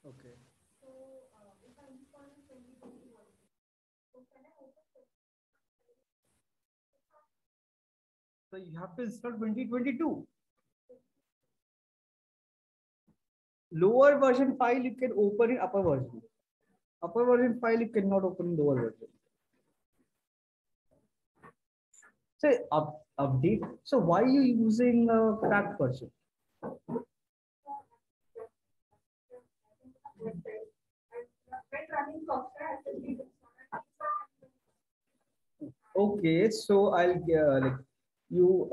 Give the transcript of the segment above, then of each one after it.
Okay. So you have to install 2022. Lower version file you can open in upper version. Upper version file you cannot open in lower version. So update. So why are you using cracked version? Okay, so I'll like you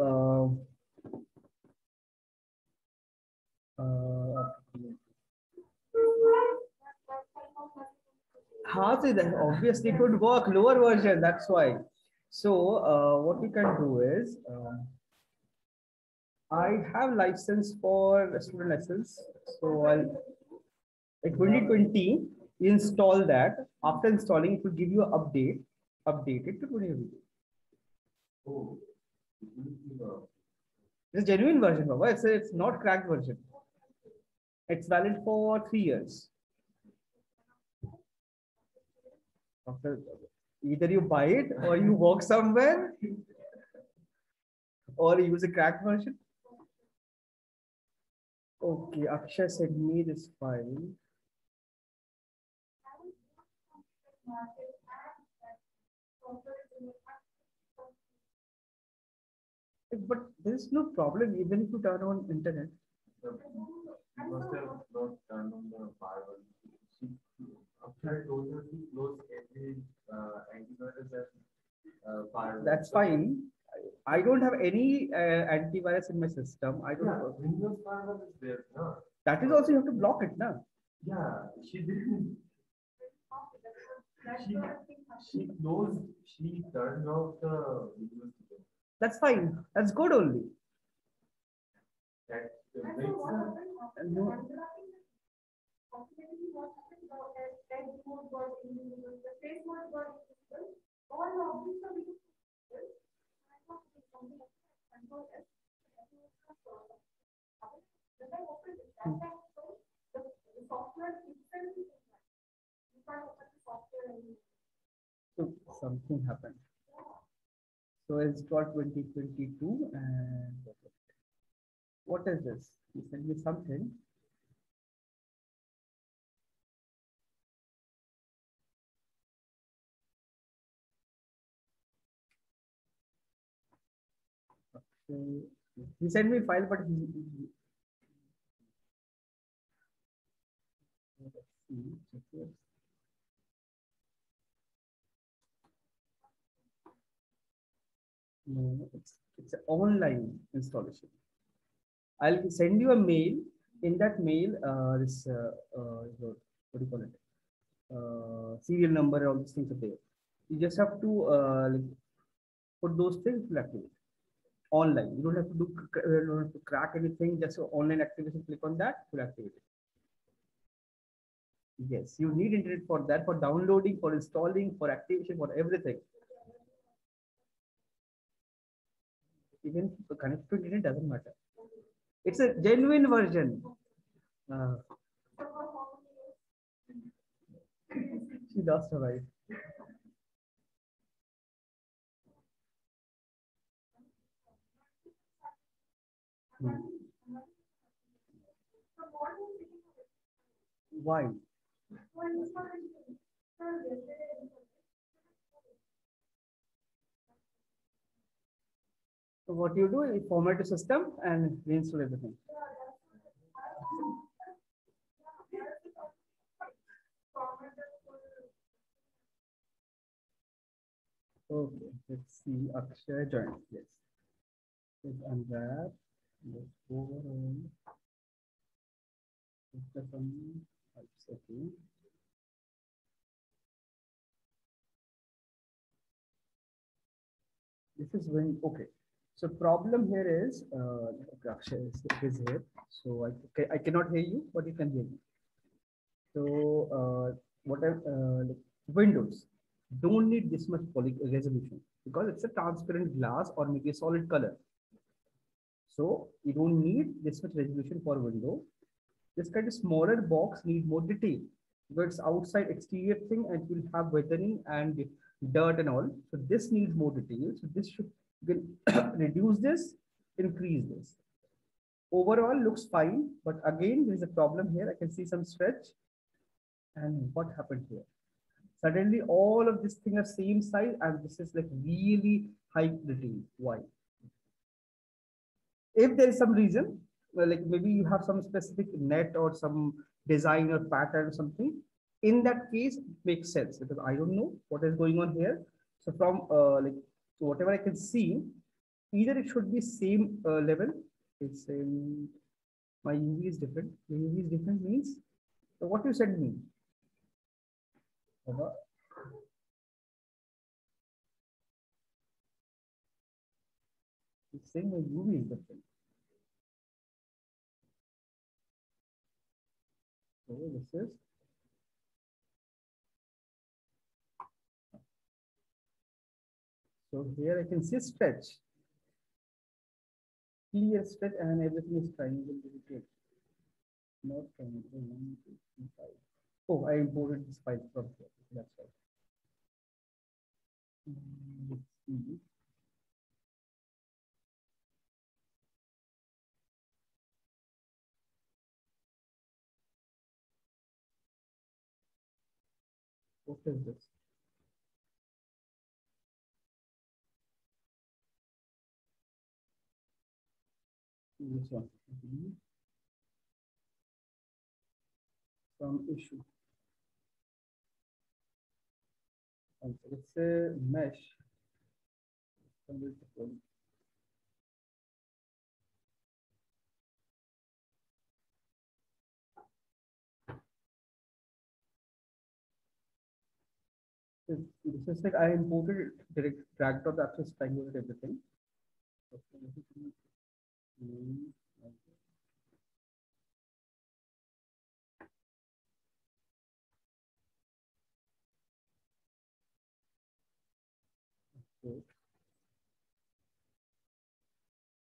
हाँ, so that obviously it would work lower version. That's why. So what we can do is I have license for student license. So I'll like 2020 install that. After installing, it will give you an update it to 2020. Oh, it's a genuine version, Baba. It's not cracked version. It's valid for 3 years. After either you buy it or you work somewhere or use a cracked version. Okay, Akshay sent me this file. But there is no problem even if you turn on internet. You must have not turned on the firewall. Akshay told you to close every antivirus and firewall. That's fine. I don't have any antivirus in my system. I don't. Yeah, Windows firewall is there, no? That is also you have to block it, no? Yeah, she didn't. She she closed. She turned off the Windows. That's fine. That's good only. That makes no. So something happened. So it's got 2022 and what is this? You sent me something. So he sent me a file, but let's see, check this. No, it's an online installation. I'll send you a mail. In that mail, this what do you call it? Serial number, all these things are there. You just have to like, put those things to activate online. You don't have to do, you don't have to crack anything. Just online activation. Click on that to activate it. Yes, you need internet for that, for downloading, for installing, for activation, for everything. Even connect to internet doesn't matter. It's a genuine version. She lost her life. Why? So what you do is format the system and reinstall everything. Okay, let's see. Akshay join. Yes. Let's unwrap. Let's go on. Okay. This is when okay. So problem here is Akshay is here. So I cannot hear you, but you can hear me. So what I like Windows don't need this much resolution because it's a transparent glass or maybe a solid color. So you don't need this much resolution for window. This kind of smaller box need more detail because it's outside exterior thing and will have weathering and dirt and all. So this needs more detail. So this should, you can reduce this, increase this. Overall looks fine, but again there is a problem here. I can see some stretch. And what happened here? Suddenly all of this thing are same size and this is like really high detail. Why? If there is some reason, well, like maybe you have some specific net or some design or pattern or something, in that case it makes sense because I don't know what is going on here. So from like, so whatever I can see, either it should be same level. It's same. My UV is different. The UV is different means, so what you said mean? It's saying my UV is different. So this is, so here I can see stretch, clear stretch, and everything is triangle related. Not triangle. 1, 2, 3, 5. Oh, I imported this file from here. That's right. Let's see. What is this? This one. Some issue. And it's a mesh. This is like I imported it, direct drag drop access triangle and everything.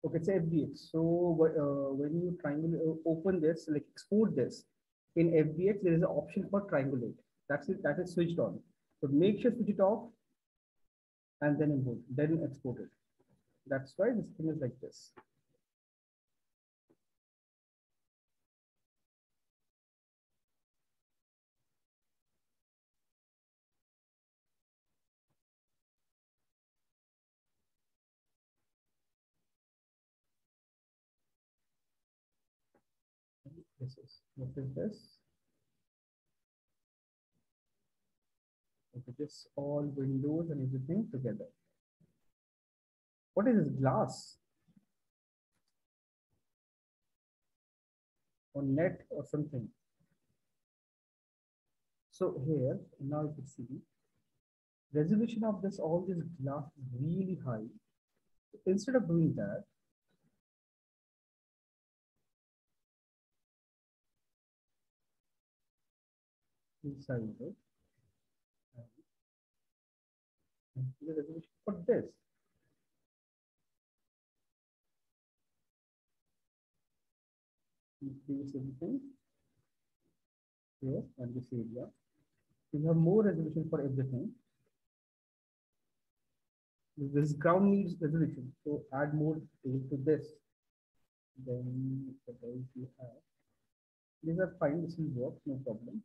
Okay, it's FBX. So when you triangle open this, like export this, in FBX there is an option for triangulate. That's it. That is switched on. So make sure switch it off and then import, then export it. That's why this thing is like this. This is what is this? Okay, this all windows and everything together. What is this glass or net or something? So here now you can see resolution of this all this glass is really high. Instead of doing that, inside it, and the resolution for this. Increase everything here and this area. We have more resolution for everything. This ground needs resolution, so add more to this. Then what else you have? These are fine. This will work, no problem.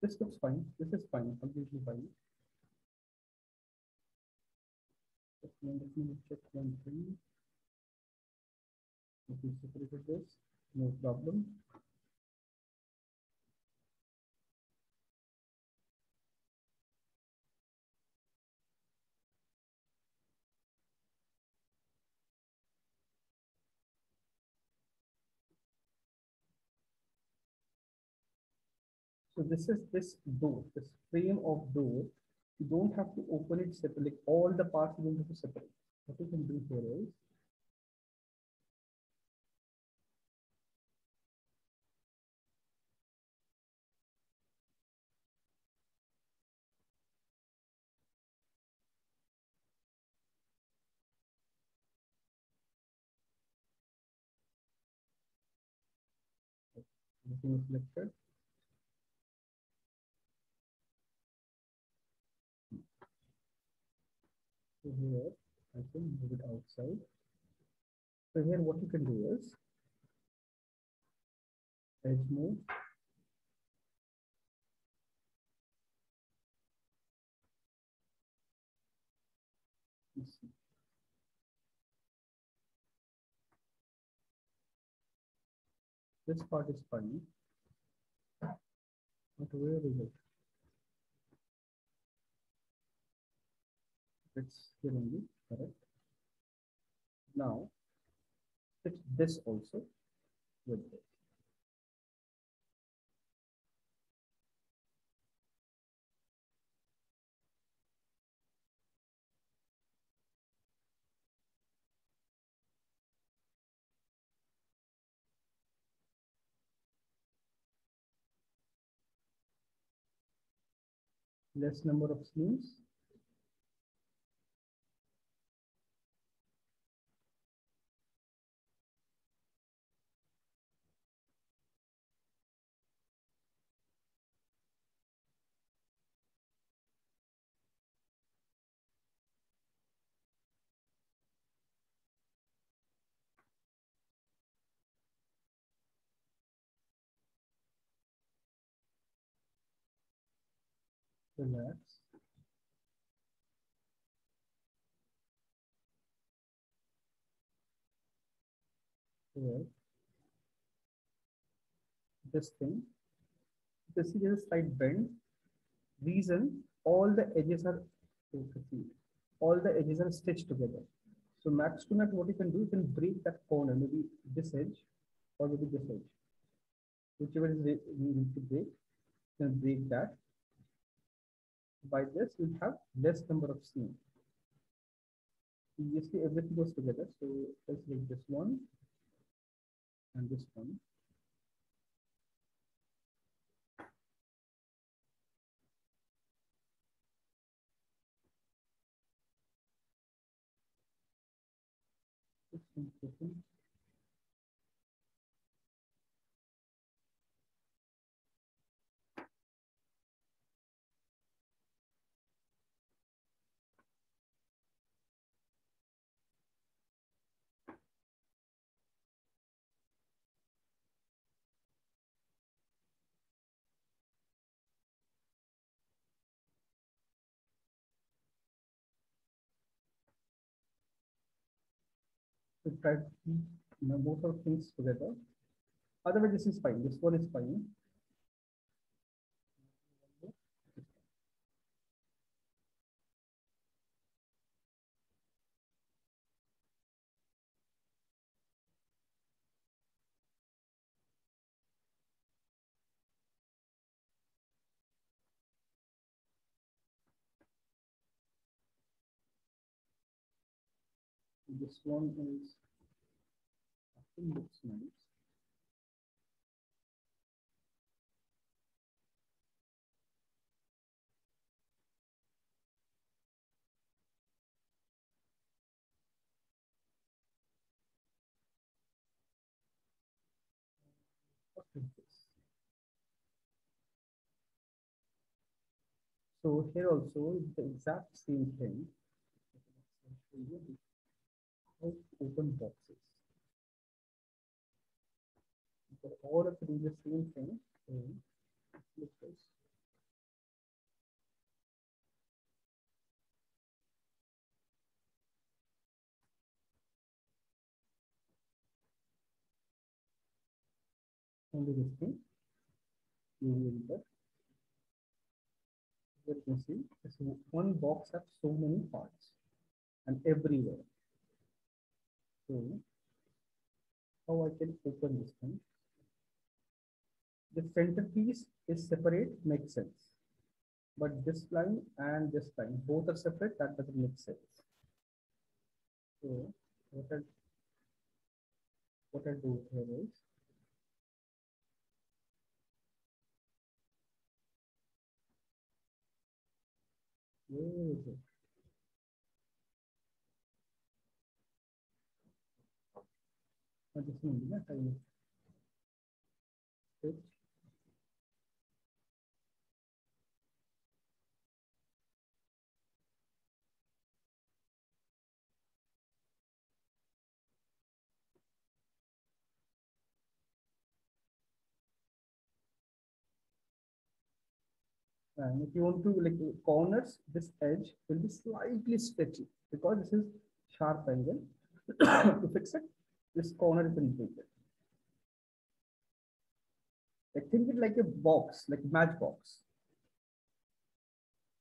This looks fine. This is fine, completely fine. Let me check one thing. If we separated this, no problem. So this is this door, this frame of door. You don't have to open it separately. All the parts you don't have to separate. what you can do here is everything is selected. So here I can move it outside. So here what you can do is edge move. This part is fine, but where is it? It's here only, correct? Now, fix this also with this. Less number of seams. Relax. Here, this thing. This is a slight bend. Reason all the edges are all the edges are stitched together. So max to max, what you can do, you can break that corner, maybe this edge or maybe this edge, whichever is we need to break. You can break that. By this, you'll have less number of seams. You see everything goes together. So let's make this one and this one. So try to keep both of things together. Otherwise, this is fine. This one is fine. This one is, I think looks nice. What is this? So here also the exact same thing. Open boxes. For all of doing the same thing. Look this. Only this thing. You will get. Here you can see this one box has so many parts and everywhere. So how I can open this thing? The center piece is separate, makes sense. But this line and this line, both are separate, that doesn't make sense. So what I do here is where is it? This means that I switch. And if you want to like corners, this edge will be slightly stretchy because this is sharp angle. To fix it, this corner is inflated. Like think it like a box, like a matchbox.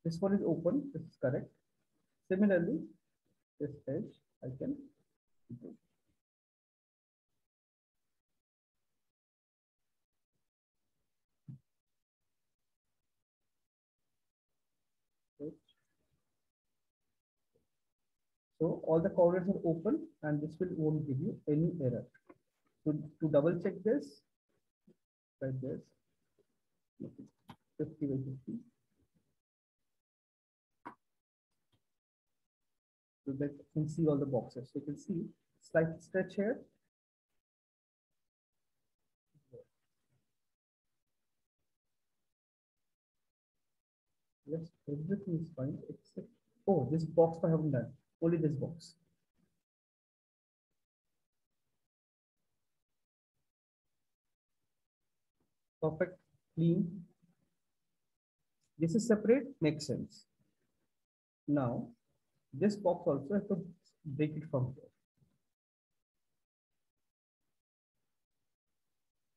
This one is open, this is correct. Similarly, this edge I can do. So all the corners are open and this will won't give you any error. So to double check this, like this, 50 by 50. So that you can see all the boxes. So you can see slight stretch here. Yes, everything is fine except, oh, this box I haven't done. Only this box. Perfect, clean. This is separate, makes sense. Now, this box also have to break it from here.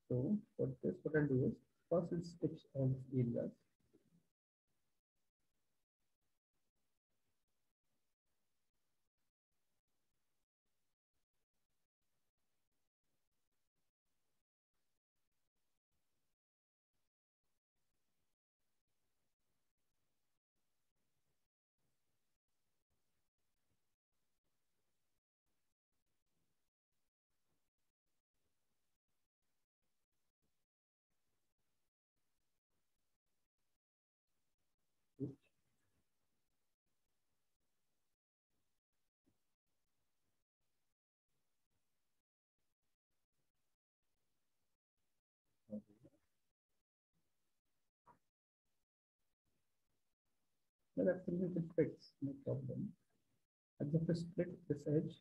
So for this, what I'll do is first we'll stitch all the areas. Now that's something that fits, no problem. I just have to split this edge,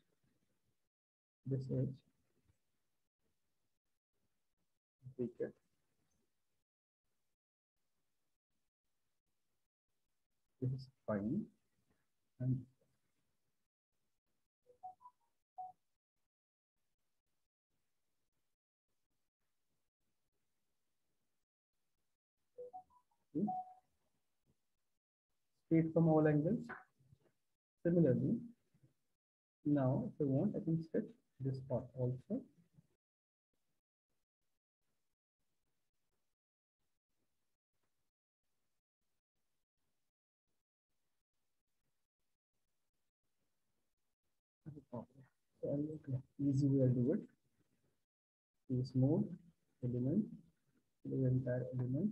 break it. This is fine. And straight from all angles. Similarly, now if I want, I can stitch this part also. So I'll look easy way I'll do it. Use mode, element, the entire element.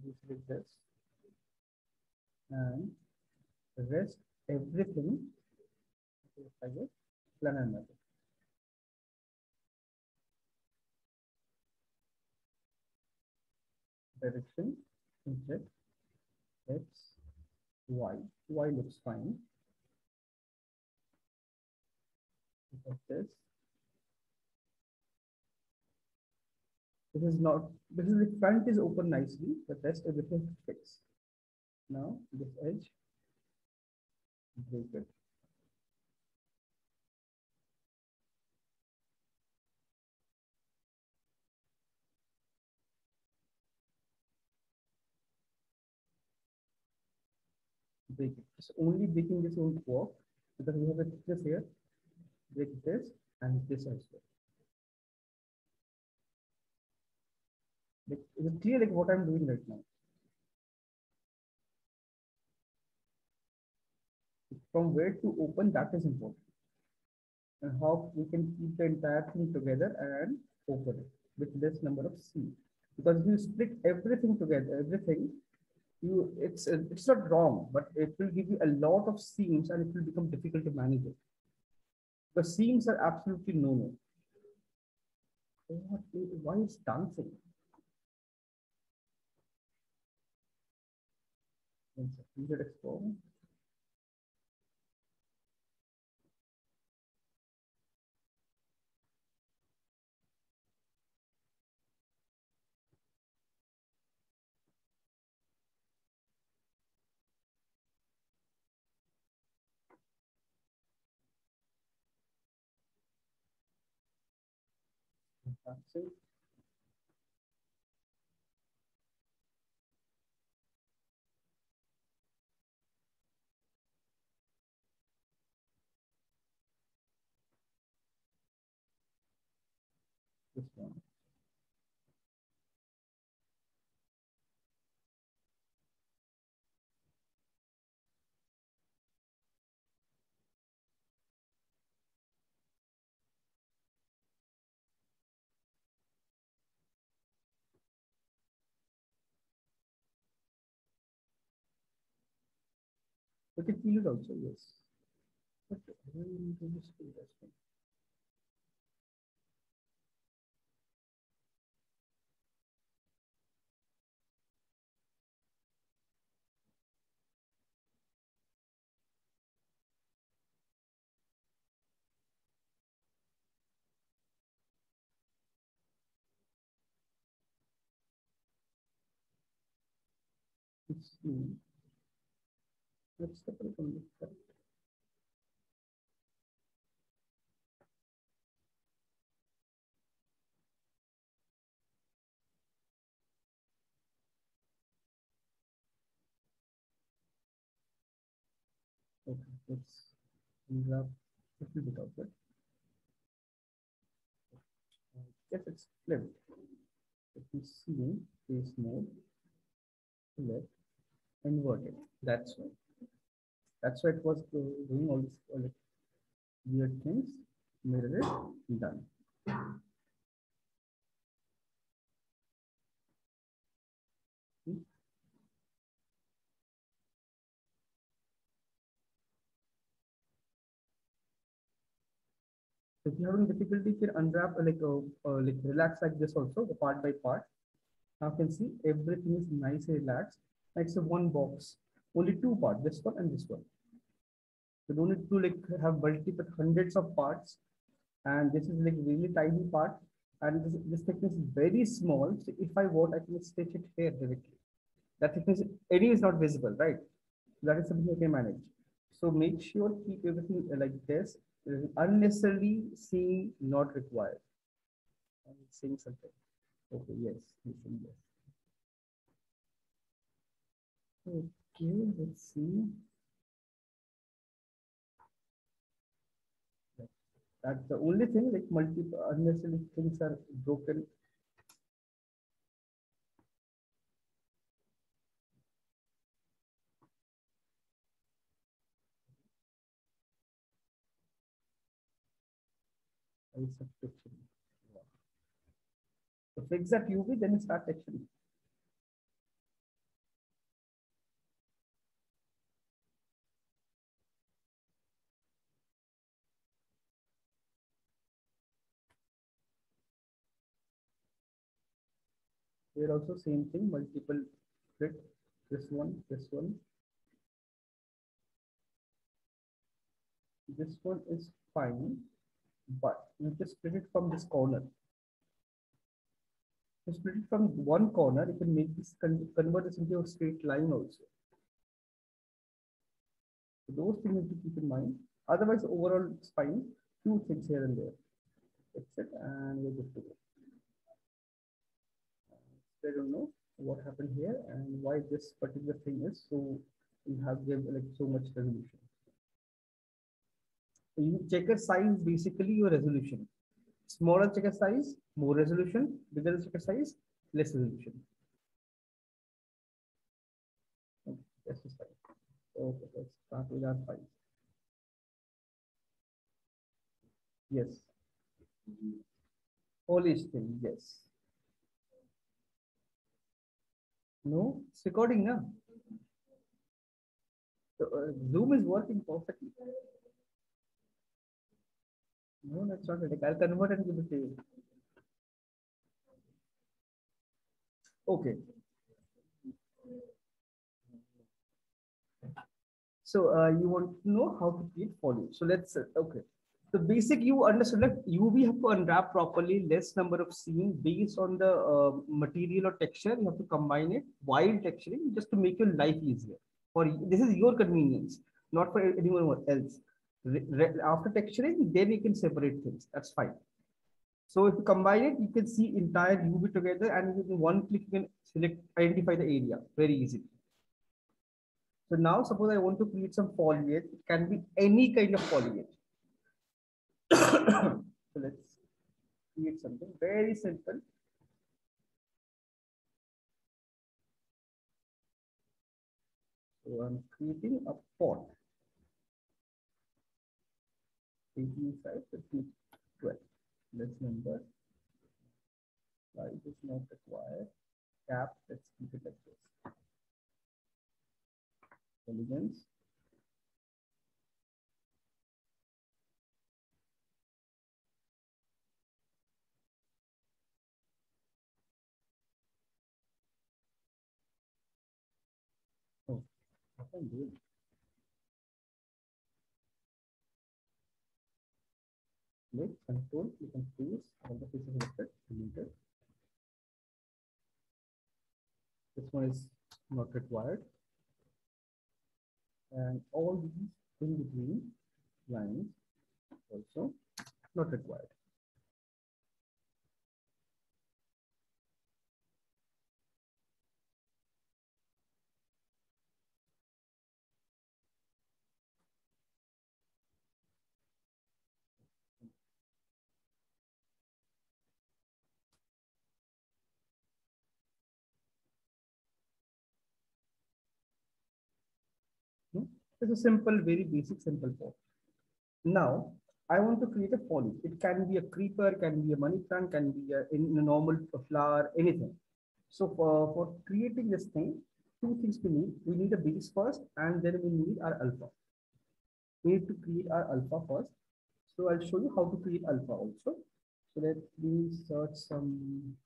Just like this. And the rest, everything, I guess, planar method. Direction, Z, X, Y. Y looks fine. Like this. This is not, this is the front is open nicely, the rest everything fixed. Now this edge, break it. Break it. Just only breaking this won't work because we have a thickness here. Break this and this as well. Like, is it clear like what I'm doing right now? From where to open, that is important. And how we can keep the entire thing together and open it with less number of seams. Because if you split everything together, everything, it's not wrong, but it will give you a lot of seams and it will become difficult to manage it. The seams are absolutely no. Why is dancing? Please explore. Dancing. This one. We can feel it also, yes. But where you do this feel this one? It's let's step away from this. Okay, let's grab a little bit of it. Yes, it's flipped. Let me see face mode, left, inverted. That's why. That's why it was doing all this like, weird things. Mirror it, done. See? If you're having difficulty, you can unwrap like relax like this also, the part by part. Now you can see everything is nice and relaxed. It's a one box, only two parts, this one and this one. You don't need to like have multiple hundreds of parts, and this is like really tiny part, and this thickness is very small. So if I want, I can stitch it here directly. That thickness, any is not visible, right? That is something you can manage. So make sure keep everything like this. Unnecessarily seeing not required. I'm saying something. Okay, yes, listen, yes. Okay, let's see. That's the only thing, like multiple unnecessary things are broken. I subscription. So fix that UV, then start texturing. Here also same thing, multiple split. This one, this one. This one is fine, but you just split it from this corner. To split it from one corner, you can make this convert this into a straight line also. So those things you have to keep in mind. Otherwise, overall it's fine. Few things here and there. That's it, and we're good to go. I don't know what happened here and why this particular thing is so you have give like so much resolution. So you checker size basically your resolution. Smaller checker size, more resolution. Bigger checker size, less resolution. Okay, this is fine. Okay, let's start with our file. Yes. Polish thing, yes. No, it's recording now. So, Zoom is working perfectly. No, that's not it. I'll convert and give it to you. Okay. So you want to know how to create folio. So let's, okay. The basic you understood, like we have to unwrap properly less number of scene based on the material or texture. You have to combine it while texturing just to make your life easier. For this is your convenience, not for anyone else. After texturing, then you can separate things. That's fine. So if you combine it, you can see entire UV together, and in one click you can select, identify the area very easily. So now suppose I want to create some foliage. It can be any kind of foliage. So let's create something very simple. So I'm creating a pot. 18 size, 12. Let's number. Size is not required. Cap, let's keep it like this. Elegance. Oh, I can do it. Click control, you can choose all the pieces selected, deleted. This one is not required. And all these in between lines also not required. It's a simple, very basic, simple form. Now, I want to create a foliage. It can be a creeper, can be a money plant, can be in a normal flower, anything. So for creating this thing, two things we need. We need a base first, and then we need our alpha. We need to create our alpha first. So I'll show you how to create alpha also. So let me search some.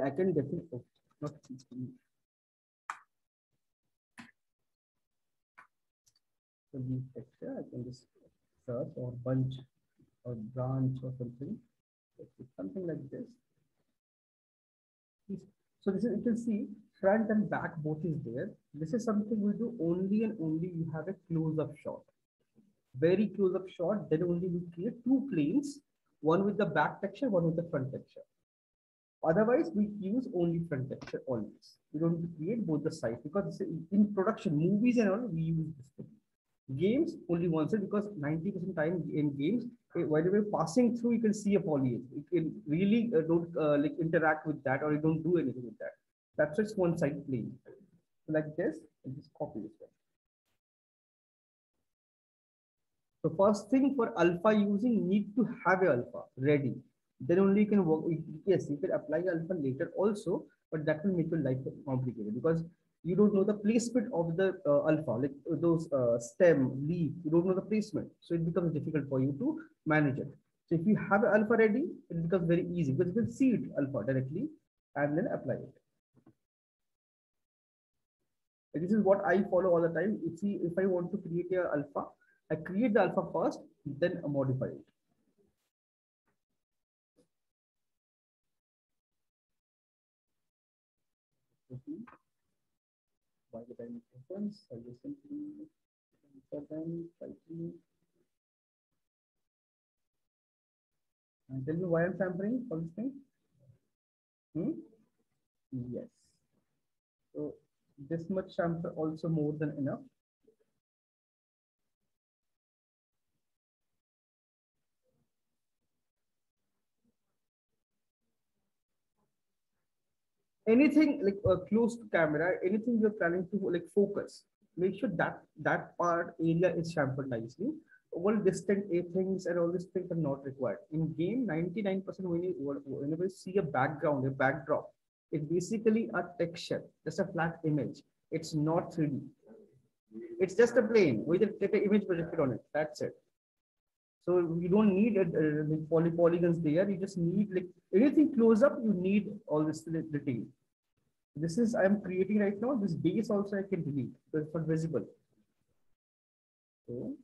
I can definitely, oh, not so leaf texture. I can just search or bunch or branch or something. Something like this. So this is, you can see front and back both is there. This is something we do only and only you have a close-up shot. Very close-up shot, then only we create two planes, one with the back texture, one with the front texture. Otherwise, we use only front texture always. We don't create both the sides because in production, movies and all, we use this thing. Games only one side because 90% time in games, while you're passing through, you can see a foliage. You can really don't like interact with that or you don't do anything with that. That's just one side plane. So like this, and just copy this one. So first thing for alpha using, need to have a alpha ready. Then only you can work. Yes, you can apply alpha later also, but that will make your life complicated because you don't know the placement of the alpha, like those stem, leaf, you don't know the placement. So it becomes difficult for you to manage it. So if you have alpha ready, it becomes very easy because you can see it alpha directly and then apply it. This is what I follow all the time. If I want to create a alpha, I create the alpha first, then modify it. Why did I make difference? I just simply enter them slightly. And tell me why I'm sampling for this thing. Yes. So this much sample also more than enough. anything like close to camera, anything you're planning to like focus, make sure that that part area is chamfered nicely. All distant things and all these things are not required. In game, 99% whenever you see a background, a backdrop, it's basically a texture, just a flat image. It's not 3D. It's just a plane with a image projected on it. That's it. So you don't need polygons there. You just need like anything close up. You need all this detail. This is I'm creating right now. This base also I can delete because it's not visible. So